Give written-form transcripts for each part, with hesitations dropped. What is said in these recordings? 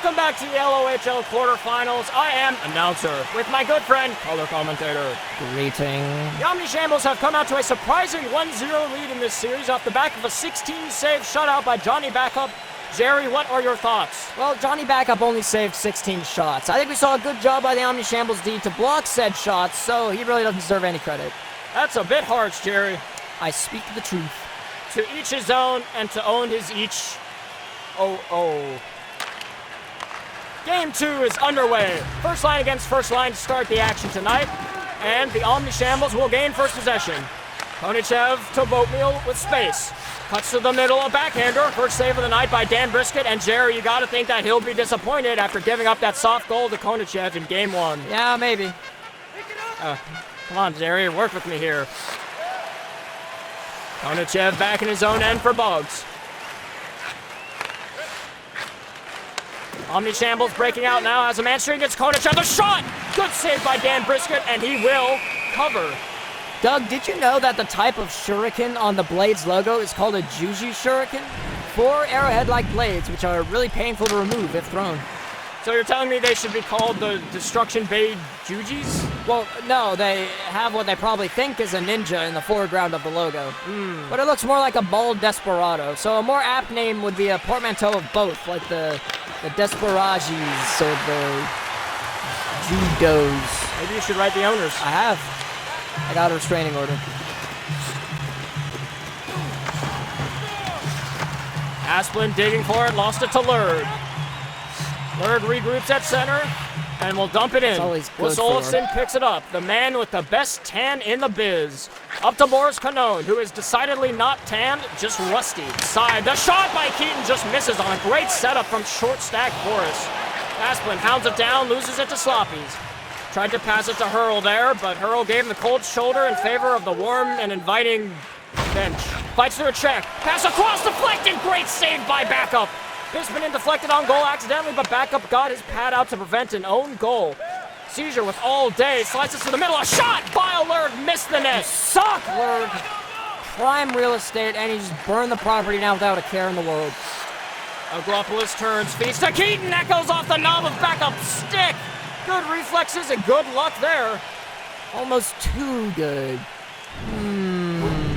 Welcome back to the LOHL quarterfinals. I am announcer with my good friend, color commentator. Greeting. The Omnishambles have come out to a surprising 1-0 lead in this series off the back of a 16-save shutout by Johnny Backup. Jerry, what are your thoughts? Well, Johnny Backup only saved 16 shots. I think we saw a good job by the Omnishambles D to block said shots, so he really doesn't deserve any credit. That's a bit harsh, Jerry. I speak the truth. To each his own, and to own his each. Oh. Game 2 is underway. First line against first line to start the action tonight, and the Omnishambles will gain first possession. Konichev to Boatmeal with space. Cuts to the middle, a backhander. First save of the night by Dan Brisket, and Jerry, you gotta think that he'll be disappointed after giving up that soft goal to Konichev in game 1. Yeah, maybe. Come on, Jerry, work with me here. Konichev back in his own end for Bugs. Omnishambles breaking out now as a man straight against Konichev. The shot! Good save by Dan Brisket, and he will cover. Doug, did you know that the type of shuriken on the Blades logo is called a Juji shuriken? 4 arrowhead-like blades, which are really painful to remove if thrown. So you're telling me they should be called the Destruction Bay Jujis? Well, no, they have what they probably think is a ninja in the foreground of the logo. But it looks more like a bald desperado, so a more apt name would be a portmanteau of both, like the Desperagis or the Judos. Maybe you should write the owners. I have. I got a restraining order. Asplin digging for it, lost it to Lurd. Lurd regroups at center and will dump it in. Olofsson picks it up. The man with the best tan in the biz. Up to Boris Canone, who is decidedly not tanned, just rusty. Side. The shot by Keaton just misses on a great setup from short stack Boris. Asplin hounds it down, loses it to Sloppies. Tried to pass it to Hurl there, but Hurl gave him the cold shoulder in favor of the warm and inviting bench. Fights through a check. Pass across, deflected. Great save by Backup. Bismanen deflected on goal accidentally, but Backup got his pad out to prevent an own goal. Seizure with all day. Slices to the middle. A shot by Lurd. Missed the net. Suck, Lurd. Prime real estate, and he just burned the property down without a care in the world. Aglopoulos turns. Feeds to Keaton. That goes off the knob of Backup's stick. Good reflexes and good luck there. Almost too good.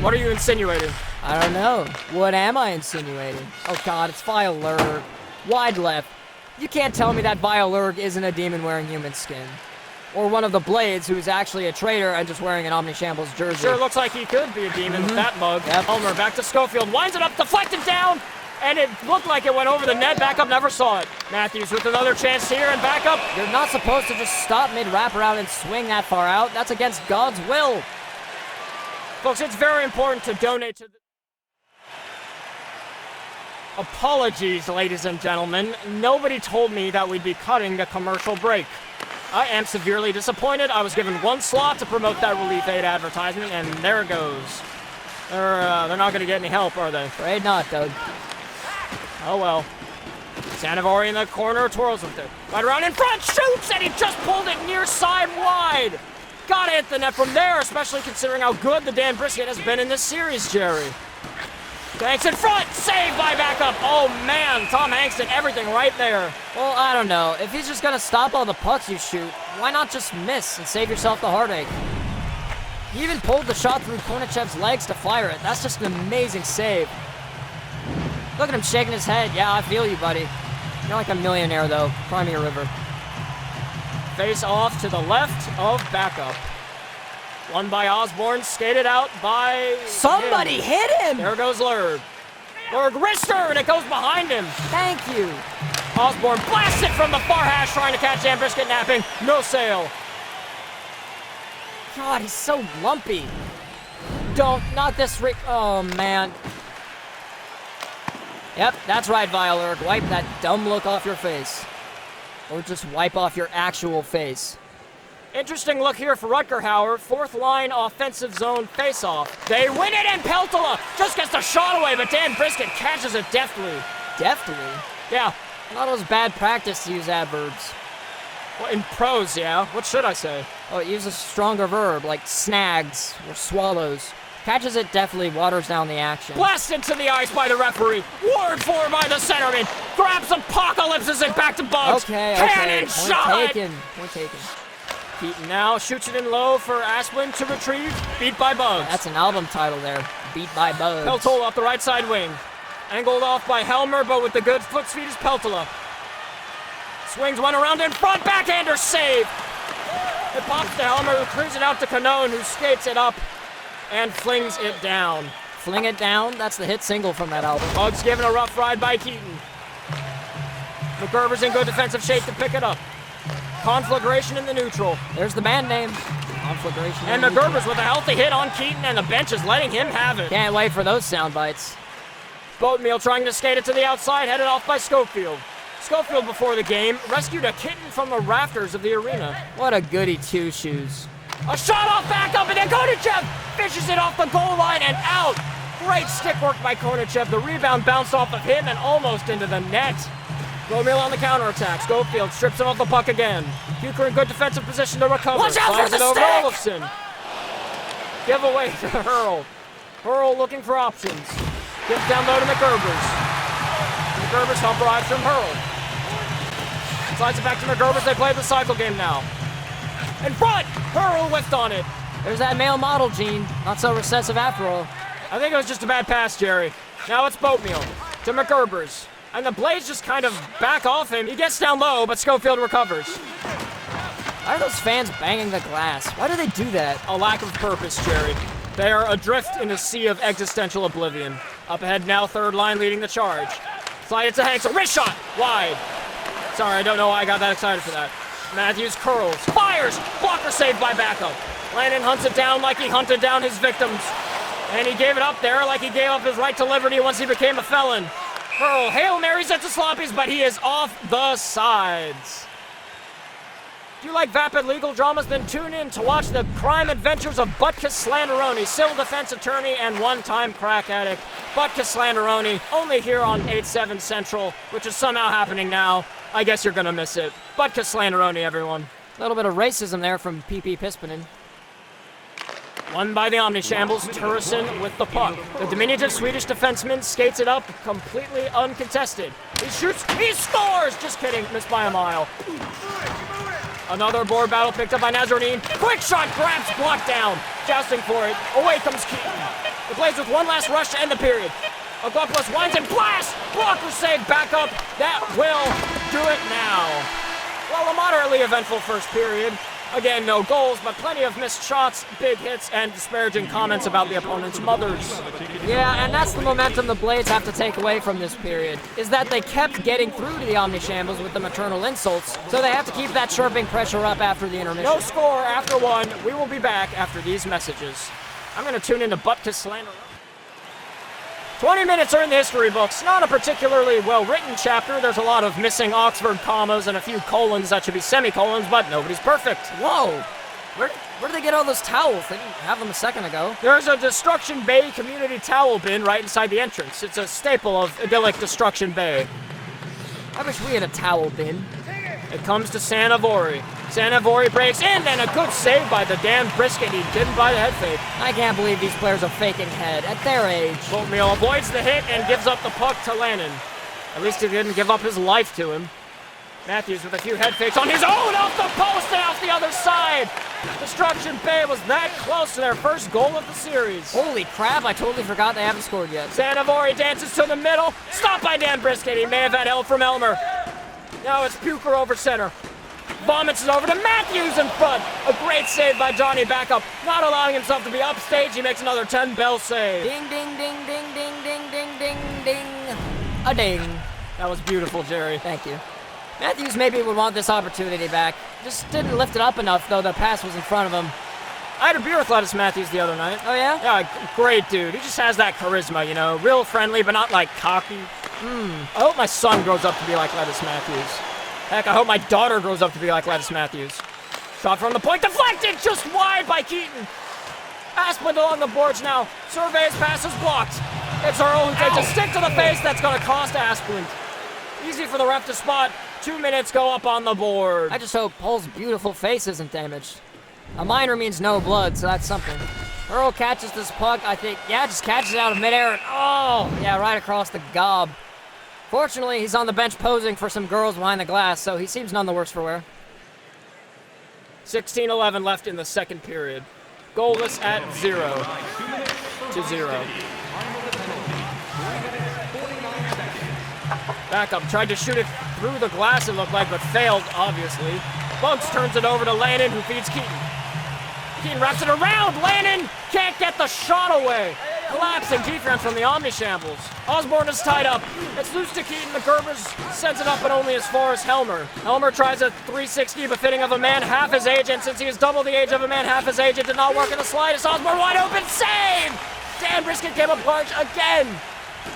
What are you insinuating? I don't know. What am I insinuating? Oh god, it's Violurg. Wide left. You can't tell me that Violurg isn't a demon wearing human skin. Or one of the Blades who's actually a traitor and just wearing an Omnishambles jersey. Sure looks like he could be a demon with that mug. Yep. Elmer back to Schofield. Winds it up, deflected down. And it looked like it went over the net. Backup never saw it. Matthews with another chance here, and Backup. You're not supposed to just stop mid-wraparound and swing that far out. That's against God's will. Folks, it's very important to donate to the... Apologies, ladies and gentlemen. Nobody told me that we'd be cutting the commercial break. I am severely disappointed. I was given 1 slot to promote that Relief Aid advertisement, and there it goes. They're not going to get any help, are they? Afraid not, Doug. Oh well. Sanavori in the corner, twirls with it. Right around in front, shoots, and he just pulled it near side wide. Gotta hit the net from there, especially considering how good the Dan Brisket has been in this series, Jerry. Hanks in front, saved by Backup. Oh man, Tom Hanks did everything right there. Well, I don't know. If he's just gonna stop all the pucks you shoot, why not just miss and save yourself the heartache? He even pulled the shot through Konichev's legs to fire it. That's just an amazing save. Look at him shaking his head. Yeah, I feel you, buddy. You're like a millionaire, though. Cry me a river. Face off to the left of Backup. Won by Osborne, skated out by... Somebody hit him! There goes Lurg. Lurg wrister, and it goes behind him. Thank you. Osborne blasts it from the far hash, trying to catch Dan Brisket napping. No sail. God, he's so lumpy. Not this oh man. Yep, that's right, Violurg. Wipe that dumb look off your face. Or just wipe off your actual face. Interesting look here for Rutgerhauer. 4th line offensive zone face-off. They win it, and Peltola just gets the shot away, but Dan Brisket catches it deftly. Deftly? Yeah. Not always bad practice to use adverbs. Well, in prose, yeah. What should I say? Oh, use a stronger verb, like snags or swallows. Catches it, definitely waters down the action. Blasted to the ice by the referee. Ward for by the centerman. Grabs apocalypses it back to Bugs. Cannon shot. Point taken. Keaton now shoots it in low for Asplund to retrieve. Beat by Bugs. That's an album title there. Beat by Bugs. Peltola off the right side wing. Angled off by Helmer, but with the good foot speed is Peltola. Swings one around in front. Backhander save. It pops to Helmer, who clears it out to Canone, who skates it up and flings it down. Fling it down? That's the hit single from that album. Bugs given a rough ride by Keaton. McGerber's in good defensive shape to pick it up. Conflagration in the neutral. There's the band name. Conflagration. And McGerber's with a healthy hit on Keaton, and the bench is letting him have it. Can't wait for those sound bites. Boatmeal trying to skate it to the outside, headed off by Schofield. Schofield, before the game, rescued a kitten from the rafters of the arena. What a goody two-shoes. A shot off back up, and then Konachev fishes it off the goal line and out. Great stick work by Konachev. The rebound bounced off of him and almost into the net. Boatmeal on the counterattack. Schofield strips him off the puck again. Bucher in good defensive position to recover. Watch out for the it over stick! Olofsson. Give away to Hurl. Hurl looking for options. Gives down low to McGerber's. McGerber's help arrives from Hurl. Slides it back to McGerber's. They play the cycle game now. In front! Hurl whiffed on it. There's that male model gene. Not so recessive after all. I think it was just a bad pass, Jerry. Now it's Boatmeal to McGerber's. And the Blades just kind of back off him. He gets down low, but Schofield recovers. Why are those fans banging the glass? Why do they do that? A lack of purpose, Jerry. They are adrift in a sea of existential oblivion. Up ahead now, third line leading the charge. Slide it to Hanks, a wrist shot, wide. Sorry, I don't know why I got that excited for that. Matthews curls, fires, blocker saved by backup. Landon hunts it down like he hunted down his victims. And he gave it up there like he gave up his right to liberty once he became a felon. Hurl, Hail Marys at the sloppies, but he is off the sides. Do you like vapid legal dramas? Then tune in to watch the crime adventures of Butkus Slanderoni, civil defense attorney and one-time crack addict. Butkus Slanderoni, only here on 8/7 Central, which is somehow happening now. I guess you're gonna miss it. Butkus Slanderoni, everyone. A little bit of racism there from P.P. Pispinen. Won by the Omnishambles, Turesson with the puck. The diminutive Swedish defenseman skates it up completely uncontested. He shoots, he scores! Just kidding, missed by a mile. Another board battle picked up by Nazarene. Quick shot, grabs, blocked down. Jousting for it, away comes Keaton. The Blades with one last rush to end the period. Aglopoulos winds and blast! Blocker save, back up. That will do it now. Well, a moderately eventful first period. Again, no goals, but plenty of missed shots, big hits, and disparaging comments about the opponent's mothers. Yeah, and that's the momentum the Blades have to take away from this period, is that they kept getting through to the Omnishambles with the maternal insults, so they have to keep that chirping pressure up after the intermission. No score after one. We will be back after these messages. I'm going to tune into Butkus Slander. 20 minutes are in the history books. Not a particularly well-written chapter. There's a lot of missing Oxford commas and a few colons that should be semicolons, but nobody's perfect. Whoa! Where did they get all those towels? They didn't have them a second ago. There's a Destruction Bay community towel bin right inside the entrance. It's a staple of idyllic Destruction Bay. I wish we had a towel bin. It comes to Sanavori. Sanavori breaks in, and a good save by the damn Brisket. He didn't buy the head fake. I can't believe these players are faking head at their age. Boatmeal avoids the hit and gives up the puck to Lannon. At least he didn't give up his life to him. Matthews with a few head fakes on his own, off the post and off the other side. Destruction Bay was that close to their first goal of the series. Holy crap, I totally forgot they haven't scored yet. Sanavori dances to the middle. Stopped by Dan Brisket. He may have had help from Elmer. Now it's Bucher over center. Vomits it over to Matthews in front. A great save by Johnny Backup. Not allowing himself to be upstage. He makes another 10-bell save. Ding, ding, ding, ding, ding, ding, ding, ding, ding. A ding. That was beautiful, Jerry. Thank you. Matthews maybe would want this opportunity back. Just didn't lift it up enough, though the pass was in front of him. I had a beer with Lettuce Matthews the other night. Oh, yeah? Yeah, great dude. He just has that charisma, you know. Real friendly, but not, like, cocky. I hope my son grows up to be like Lettuce Matthews. Heck, I hope my daughter grows up to be like Lettuce Matthews. Shot from the point, deflected, just wide by Keaton. Asplund along the boards now. Surveys pass is blocked. It's Earl who takes a stick to the face that's going to cost Asplund. Easy for the ref to spot. 2 minutes go up on the board. I just hope Pole's beautiful face isn't damaged. A minor means no blood, so that's something. Hurl catches this puck, I think. Yeah, just catches it out of midair. And, oh, yeah, right across the gob. Fortunately, he's on the bench posing for some girls behind the glass, so he seems none the worse for wear. 16-11 left in the second period. Goalless at 0-0. Backup tried to shoot it through the glass, it looked like, but failed, obviously. Bugs turns it over to Lannon, who feeds Keaton. Keaton wraps it around. Lannon can't get the shot away. Collapsing defense from the Omnishambles. Osborne is tied up. It's loose to Keaton. The Gerbers sends it up, but only as far as Helmer. Helmer tries a 360 befitting of a man half his age, and since he is double the age of a man half his age, it did not work in the slightest. Osborne wide open, save! Dan Brisket came up large again.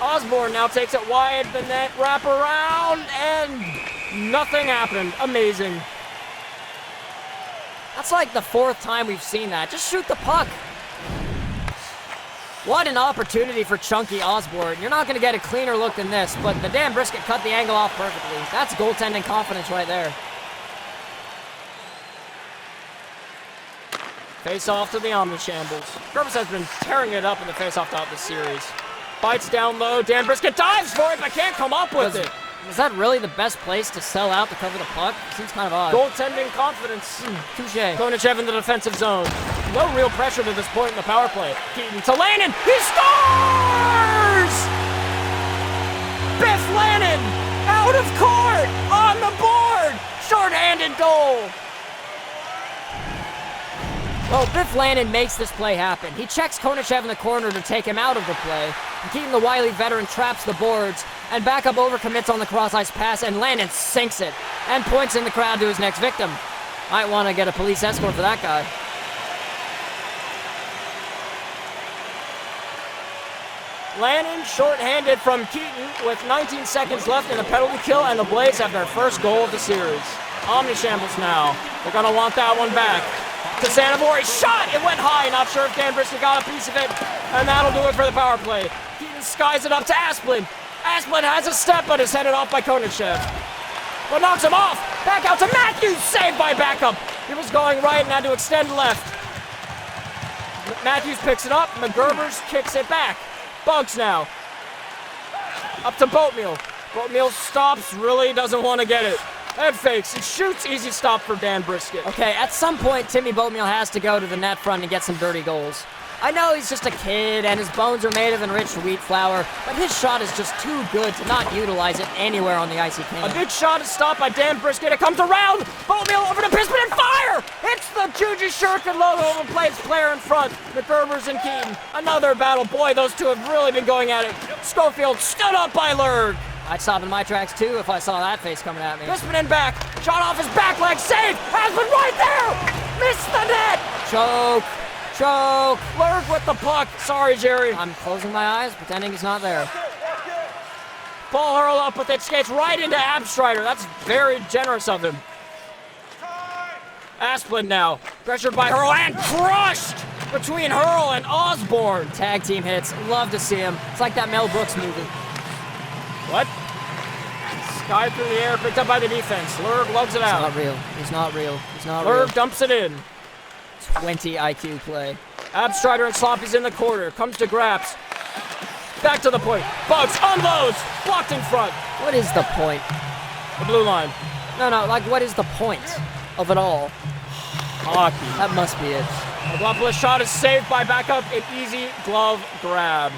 Osborne now takes it wide, the net wrap around, and nothing happened. Amazing. That's like the fourth time we've seen that. Just shoot the puck. What an opportunity for Chunky Osborne. You're not going to get a cleaner look than this, but the Dan Brisket cut the angle off perfectly. That's goaltending confidence right there. Face off to the Omnishambles. Gervis has been tearing it up in the face-off throughout this series. Bites down low. Dan Brisket dives for it, but can't come up with it. Was that really the best place to sell out to cover the puck? Seems kind of odd. Goaltending confidence. Touche. Konachev in the defensive zone. No real pressure to this point in the power play. Keaton to Lannon. He scores! Biff Lannon out of court on the board. Short-handed goal. Well, Biff Lannon makes this play happen. He checks Konachev in the corner to take him out of the play. And Keaton, the wily veteran, traps the boards. And backup overcommits on the cross-ice pass, and Lannon sinks it. And points in the crowd to his next victim. Might want to get a police escort for that guy. Lannon short-handed from Keaton with 19 seconds left in the penalty kill, and the Blades have their first goal of the series. Omnishambles now. They're going to want that one back. To Sanavori, shot! It went high. Not sure if Dan Brisket got a piece of it, and that'll do it for the power play. Keaton skies it up to Asplin. Asplin has a step, but is headed off by Konachev. But knocks him off. Back out to Matthews, saved by backup. He was going right and had to extend left. Matthews picks it up, McGerbers kicks it back. Bugs now. Up to Boatmeal. Boatmeal stops, really doesn't want to get it. Head fakes, he shoots, easy stop for Dan Brisket. Okay, at some point, Timmy Boatmeal has to go to the net front and get some dirty goals. I know he's just a kid and his bones are made of enriched wheat flour, but his shot is just too good to not utilize it anywhere on the ice he can. A big shot is stopped by Dan Brisket. It comes around. Boatmeal over to Pisman and fire! It's the Juju Shurkin logo of a Blades player in front. McGerbers and Keaton. Another battle. Boy, those two have really been going at it. Schofield stood up by Lurg. I'd stop in my tracks too if I saw that face coming at me. Pisman back. Shot off his back leg. Save. Has been right there. Missed the net. Choke. Choke! Lurg with the puck. Sorry, Jerry. I'm closing my eyes, pretending he's not there. Paul Hurl up with it, skates right into Abstrider. That's very generous of him. Asplin now, pressured by Hurl and crushed between Hurl and Osborne. Tag team hits, love to see him. It's like that Mel Brooks movie. What? Sky through the air, picked up by the defense. Lurg lugs it out. It's not real. He's not real. He's not real. Lurg dumps it in. 20 IQ play. Abstrider and Sloppy's in the corner. Comes to Graps. Back to the point. Bugs unloads. Blocked in front. What is the point? The blue line. No, like what is the point of it all? Hockey. That must be it. Aguapolis shot is saved by backup. An easy glove grab.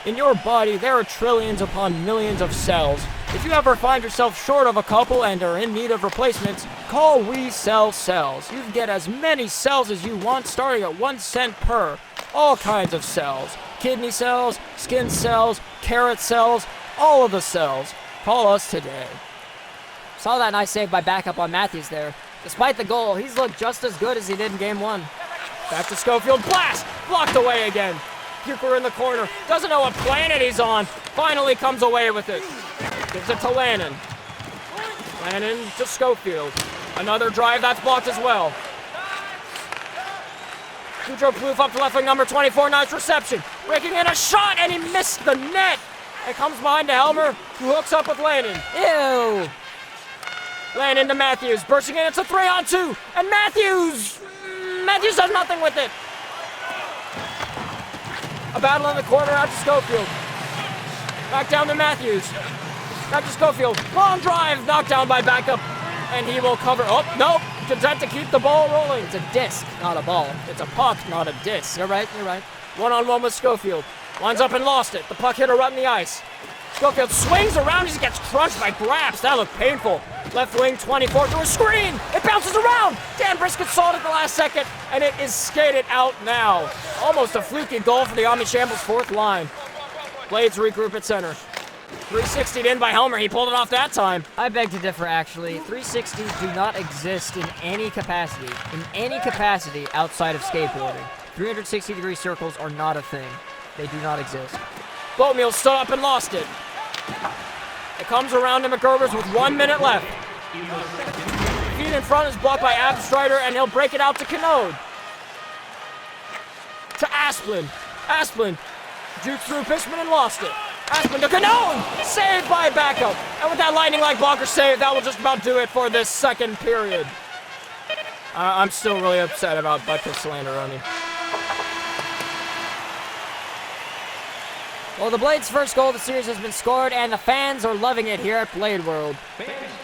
In your body, there are trillions upon millions of cells. If you ever find yourself short of a couple and are in need of replacements, call We Sell Cells. You can get as many cells as you want, starting at 1 cent per. All kinds of cells. Kidney cells, skin cells, carrot cells, all of the cells. Call us today. Saw that nice save by backup on Matthews there. Despite the goal, he's looked just as good as he did in Game 1. Back to Schofield. Blast! Blocked away again. Puker in the corner. Doesn't know what planet he's on. Finally comes away with it. Gives it to Lannon. Lannon to Schofield. Another drive that's blocked as well. Kudrow Plouffe up to left wing, number 24. Nice reception. Breaking in a shot, and he missed the net. It comes behind to Helmer, who hooks up with Lannon. Ew! Lannon to Matthews. Bursting in, it's a 3-on-2. And Matthews does nothing with it. battle in the corner out to Schofield. Back down to Matthews. Back to Schofield. Long drive. Knocked down by backup. And he will cover. Oh, nope. Content to keep the ball rolling. It's a disc, not a ball. It's a puck, not a disc. You're right. One-on-one with Schofield. Lines up and lost it. The puck hit a rut in the ice. Schofield swings around. He gets crunched by Graps. That looked painful. Left wing 24 to a screen. It bounces around. Dan Brisket saw it at the last second, and it is skated out now. Almost a fluky goal for the Omnishambles' fourth line. Blades regroup at center. 360'd in by Helmer. He pulled it off that time. I beg to differ, actually. 360s do not exist in any capacity. In any capacity outside of skateboarding. 360-degree circles are not a thing. They do not exist. Boatmeal stood up and lost it. It comes around to McGurbers with 1 minute left. Feet in front is blocked by Abstrider, and he'll break it out to Canode. To Asplin. Asplin juked through Fishman and lost it. Asplin to Canode! Saved by backup. And with that lightning-like blocker save, that will just about do it for this second period. I'm still really upset about Butkus Slanderoni. Well, the Blades' first goal of the series has been scored, and the fans are loving it here at Blade World.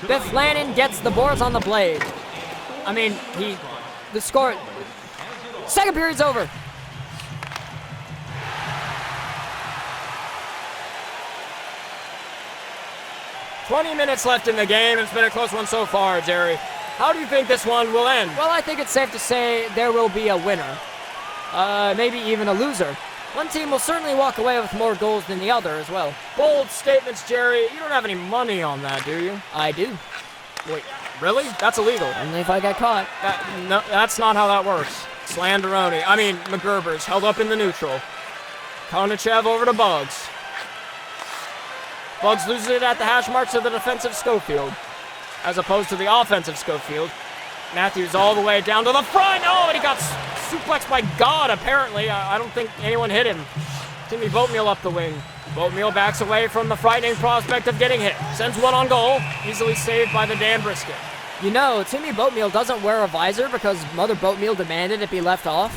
Biff Lannon gets the boards on the Blade. I mean, the score... Second period's over. "20 minutes left in the game. It's been a close one so far, Jerry. How do you think this one will end?" Well, I think it's safe to say there will be a winner. Maybe even a loser. One team will certainly walk away with more goals than the other as well. Bold statements, Jerry. You don't have any money on that, do you? I do. Wait, really? That's illegal. Only if I get caught. No, that's not how that works. McGurbers held up in the neutral. Konachev over to Bugs. Bugs loses it at the hash marks to the defensive Schofield, as opposed to the offensive Schofield. Matthews all the way down to the front. Oh, and he got suplexed by God, apparently. I don't think anyone hit him. Timmy Boatmeal up the wing. Boatmeal backs away from the frightening prospect of getting hit. Sends one on goal. Easily saved by the Dan Brisket. You know, Timmy Boatmeal doesn't wear a visor because Mother Boatmeal demanded it be left off.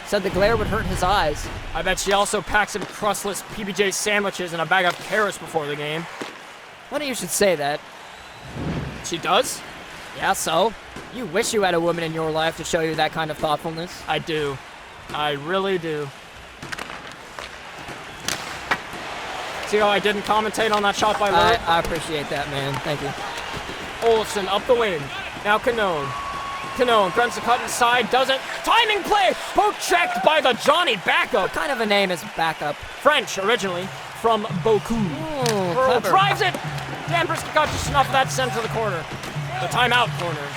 Said the glare would hurt his eyes. I bet she also packed some crustless PBJ sandwiches and a bag of carrots before the game. Funny you should say that. She does? Yeah, so? You wish you had a woman in your life to show you that kind of thoughtfulness. I do. I really do. See how I didn't commentate on that shot by Lurd? I appreciate that, man. Thank you. Olafson up the wing. Now Canone. Canone grunts the cut inside, doesn't. Timing play! Poke checked by the Johnny backup. What kind of a name is backup? French, originally, from Boku. Earl drives it! Dan Brisket got just enough of that sent to the corner. The timeout corner.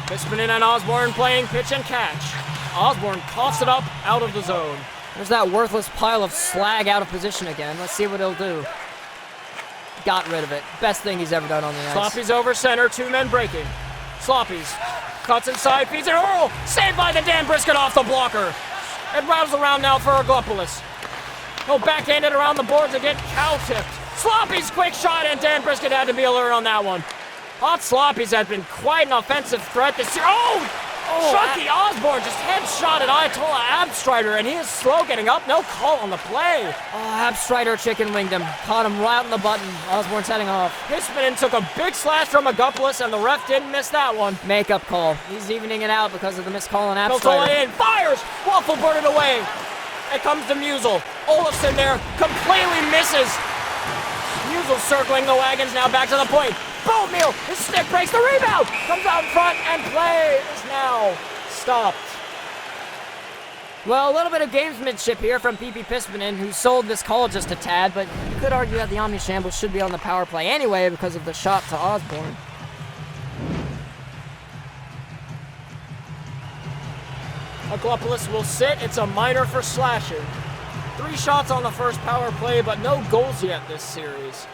Fishman and Osborne playing pitch and catch. Osborne coughs it up out of the zone. There's that worthless pile of slag out of position again. Let's see what he'll do. Got rid of it. Best thing he's ever done on the ice. Sloppy's over center, 2 men breaking. Sloppy's cuts inside, feeds it. Earl! Saved by the Dan Brisket off the blocker. It rattles around now for Aglopolis. He'll backhand it around the boards and get cow-tipped. Sloppy's quick shot, and Dan Brisket had to be alert on that one. Hot Sloppy's had been quite an offensive threat this year. Oh! Chucky Osborne just headshotted Ayatollah Abstrider, and he is slow getting up. No call on the play. Oh, Abstrider chicken winged him. Caught him right on the button. Osborne's heading off. Fishman took a big slash from Agopoulos, and the ref didn't miss that one. Makeup call. He's evening it out because of the missed call on Abstrider. Peltola in, fires! Waffle birded away. It comes to Musel. Olafson there, completely misses. Musel circling the wagons, now back to the point. Boatmeal, his stick breaks the rebound, comes out in front, and play is now stopped. Well, a little bit of gamesmanship here from PP Pispinen, who sold this call just a tad, but you could argue that the Omnishambles should be on the power play anyway because of the shot to Osborne. Aglopolis will sit. It's a minor for slashing. 3 shots on the first power play, but no goals yet this series.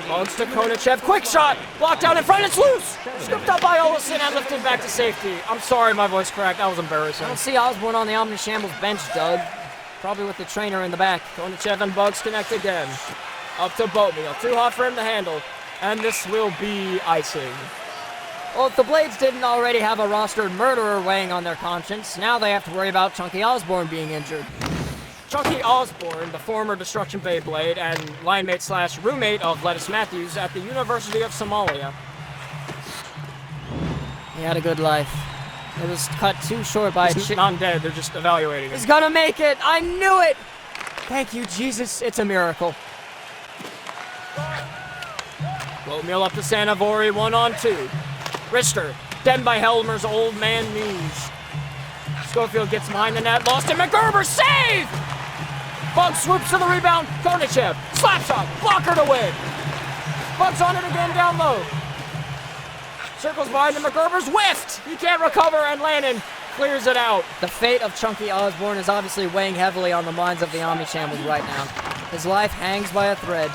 Bugs to Konachev. Quick shot! Blocked out in front. It's loose! Scooped up by Olafson and lifted back to safety. I'm sorry my voice cracked. That was embarrassing. I don't see Osborne on the Omnishambles bench, Doug. Probably with the trainer in the back. Konachev and Bugs connect again. Up to Boatmeal. Too hot for him to handle. And this will be icing. Well, if the Blades didn't already have a rostered murderer weighing on their conscience, now they have to worry about Chunky Osborne being injured. Chunky Osborne, the former Destruction Beyblade and line-mate / roommate of Lettuce Matthews at the University of Somalia. He had a good life. It was cut too short by He's not dead, they're just evaluating him. He's gonna make it! I knew it! Thank you, Jesus. It's a miracle. Windmill up to Sanavori, 1-on-2. Richter, dead by Helmer's old man knees. Schofield gets behind the net, lost it, McGerber, save! Bug swoops to the rebound, Konachev, slap shot, blocker to win. Bug's on it again down low. Circles behind him, McGerber's whiffed! He can't recover, and Lannon clears it out. The fate of Chunky Osborne is obviously weighing heavily on the minds of the Omnishambles right now. His life hangs by a thread.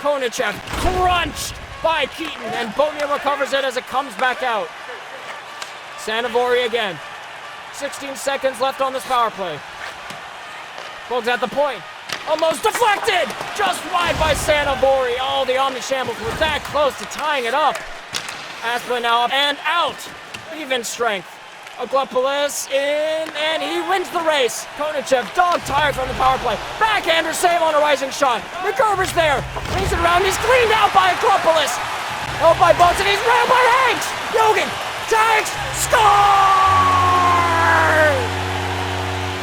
Konachev crunched by Keaton, and Bonia recovers it as it comes back out. Sanavori again. 16 seconds left on this power play. Bugs at the point. Almost deflected! Just wide by Sanavori. Oh, the Omnishambles were that close to tying it up. Asplin now up and out. Even strength. Aglopoulos in, and he wins the race. Konachev, dog tired from the power play. Backhander save on a rising shot. McGerber's there. Brings it around. He's cleaned out by Aglopoulos. Held by Bugs, and he's railed by Hanks. Yogan takes, score!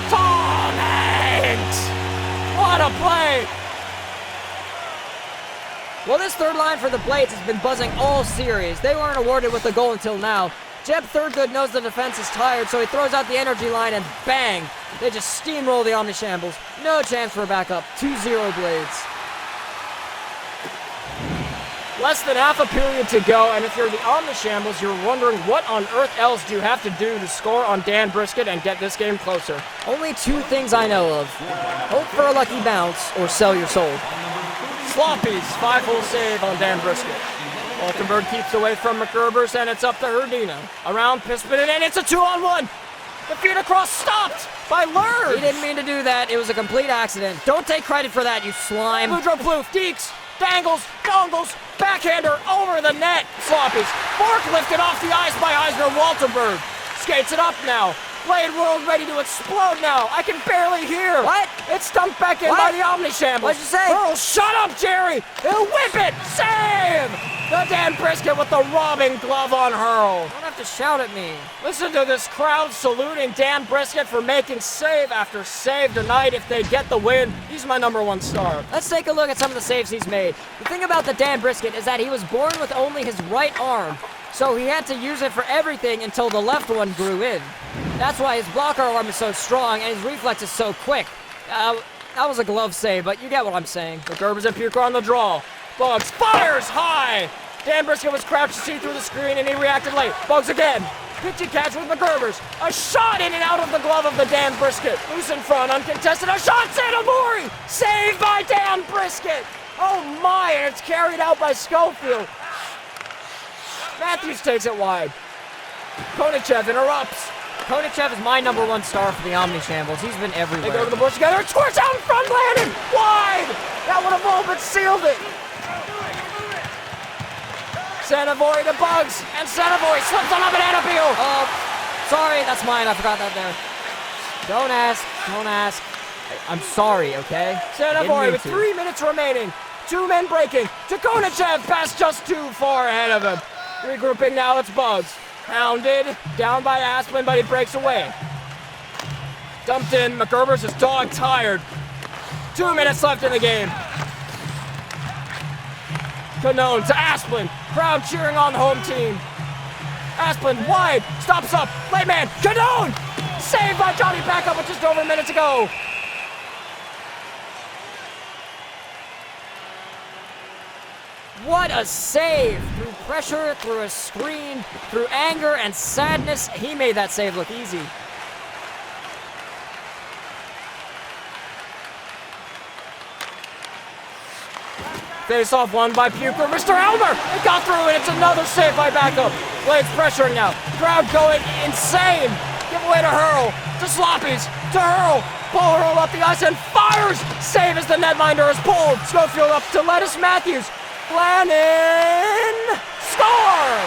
Tom Hanks! What a play! Well, this third line for the Blades has been buzzing all series. They weren't awarded with the goal until now. Jeb Thurgood knows the defense is tired, so he throws out the energy line and bang! They just steamroll the Omnishambles. No chance for a backup. 2-0 Blades. Less than half a period to go, and if you're the Omnishambles, you're wondering what on earth else do you have to do to score on Dan Brisket and get this game closer. Only two things I know of. Hope for a lucky bounce, or sell your soul. Sloppy's 5-hole save on Dan Brisket. Waltenberg keeps away from McGerber's, and it's up to Herdina. Around Pispin, and it's a 2-on-1. The feed across stopped by Lurd. He didn't mean to do that. It was a complete accident. Don't take credit for that, you slime. Boudreaux Plouffe, Deeks, dangles, dongles, backhander over the net. Sloppy's fork lifted off the ice by Eisner. Waltenberg skates it up now. Blade World ready to explode now. I can barely hear. What? It's dumped back in by the Omnishambles. What'd you say? Hurl, shut up, Jerry. He'll whip it. Save! The Dan Brisket with the robbing glove on Hurl. You don't have to shout at me. Listen to this crowd saluting Dan Brisket for making save after save tonight. If they get the win, he's my #1 star. Let's take a look at some of the saves he's made. The thing about the Dan Brisket is that he was born with only his right arm, so he had to use it for everything until the left one grew in. That's why his blocker arm is so strong and his reflex is so quick. That was a glove save, but you get what I'm saying. McGerber's and Puker on the draw. Bugs fires high. Dan Brisket was crouched to see through the screen, and he reacted late. Bugs again. Pitchy catch with McGerber's. A shot in and out of the glove of the Dan Brisket. Loose in front, uncontested. A shot, Sanavori! Saved by Dan Brisket! Oh my, and it's carried out by Schofield. Matthews takes it wide. Konachev interrupts. Konachev is my #1 star for the Omnishambles. He's been everywhere. They go to the bush together. Squirts out in front, Lannon! Wide! That would have all but sealed it. Sanavori to Bugs, and Sanavori slips on a banana peel. Oh, sorry, that's mine. I forgot that there. Don't ask. Don't ask. I'm sorry, okay? Sanavori with 3 minutes remaining. 2 men breaking. To Konachev, pass just too far ahead of him. Regrouping now, it's Bugs. Hounded, down by Asplin, but he breaks away. Dumped in, McGerber's is dog tired. 2 minutes left in the game. Canone to Asplin. Crowd cheering on the home team. Asplin wide, stops up, late man, Canone! Saved by Johnny Backup with just over a minute to go. What a save! Through pressure, through a screen, through anger and sadness, he made that save look easy. Face off won by Puker. Mr. Elmer! It got through, and it's another save by Backup. Blades pressuring now. Crowd going insane. Give away to Hurl. To Sloppies. To Hurl. Pull Hurl up the ice and fires! Save as the netminder is pulled. Schofield up to Lettuce Matthews. Lannon! Score!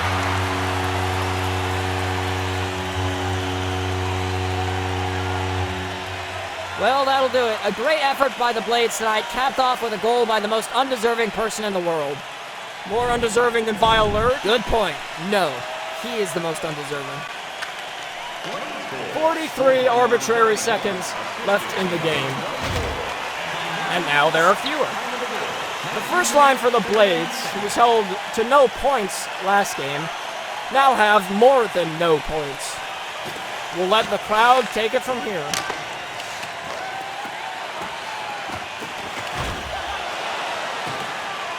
Well, that'll do it. A great effort by the Blades tonight, capped off with a goal by the most undeserving person in the world. More undeserving than Vile Lurd? Good point. No, he is the most undeserving. 43 arbitrary seconds left in the game. And now there are fewer. The first line for the Blades, who was held to no points last game, now have more than no points. We'll let the crowd take it from here.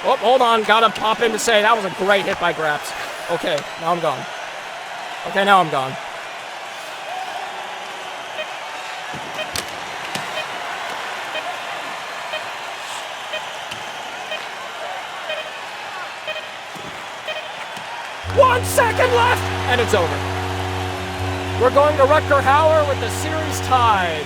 Oh, hold on. Gotta pop in to say that was a great hit by Graps. Okay, now I'm gone. Okay, now I'm gone. One second left, and it's over. We're going to Rutgerhauer with the series tied.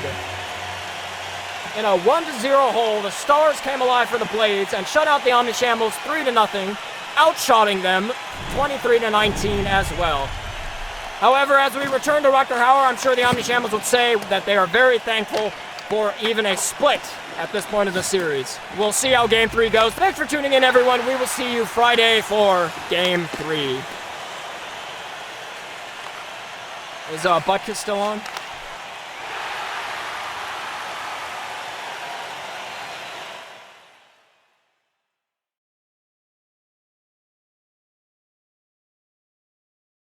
In a 1-0 hole, the Stars came alive for the Blades and shut out the Omnishambles 3-0, outshotting them 23-19 as well. However, as we return to Rutgerhauer, I'm sure the Omnishambles would say that they are very thankful for even a split at this point of the series. We'll see how Game 3 goes. Thanks for tuning in, everyone. We will see you Friday for Game 3. Is Butkus still on?